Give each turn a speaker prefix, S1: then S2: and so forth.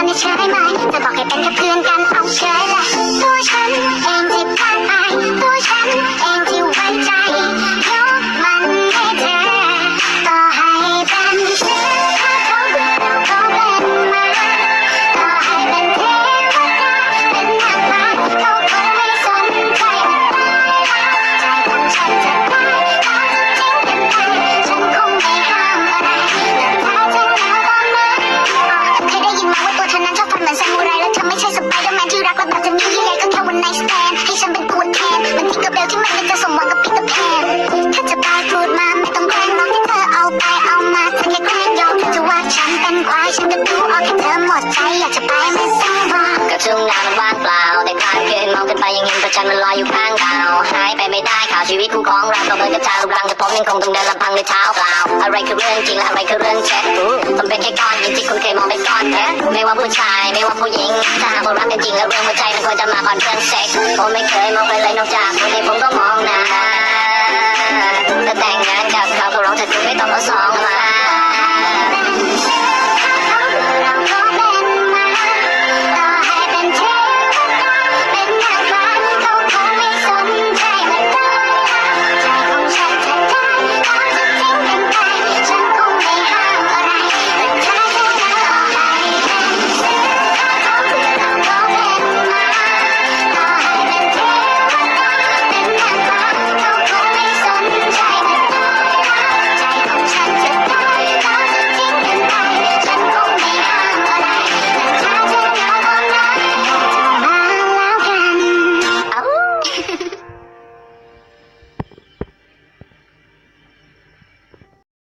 S1: อนนี้เฉยไหมจะบอกให้เป็นแค่เพื่อนกันเอาเฉยแหละตัวฉันเองที่พลาดไปตัวฉันเองที่ไว้ใจยกมันให้เธอต่อให้เป็นชื่อถ้าเขาเบื่อเราเขาเป็นมาต่อให้เป็นเทวดาเป็นนางฟ้าเขาคงไม่สนใจใจของฉันจะตายเขาจะทิ้งกันไปฉันคงไม่ห้ามอะไรเดินทางจะหนาวตอนนั้นเคยได้ยินมาว่าตัวเธอนั้นชอบฟันเหมือนซามูไรแล้วเธอไม่ใช่สไปเดอร์แมนที่รักและแบบจะมียังไงก็แค่วันไนท์สแตนให้ฉันเป็นตัวแทนเหมือนที่กับเบลที่มันจะสมหวังกับปีเตอร์แพนถ้าจะไปพูดมาไม่ต้องแกล้งน้องที่เธอเอาไปเอามาเธอแค่แกล้งยอมเธอจะว่าฉันเป็นควายฉันก็ดูออกแค่เธอหมดใจอยากจะไปไม่ทราบว่ากับทุ่งนามันว่างเปล่าแต่กลางคืนมองขึ้นไปยังเห็นพระจันทร์มันลอยอยู่ข้างดาวหายไปไม่ได้ข่าวชีวิตคู่ของเราก็เหมือนกับชาลูกรังแต่ผมยังคงต้องเดินลำพังด้วยเท้าเปล่าอะไรคือเรื่องจริงและอะไรคือเรื่องเท็จผมเป็นแค่ก้อนหินที่คุณเคยมองเป็นก้อนเพชรไม่ว่าผู้ชายไม่ว่าผู้หญิงถ้าหากว่ารักกันจริงแล้วเรื่องหัวใจมันควรจะมาก่อนเรื่องเซ็กส์ผมไม่เคยมองใครเลยนอกจากคนที่ผมก็มองนะถ้าแต่งงานกับเขาก็ร้องเธอคือไม่ต้องเอาสองมา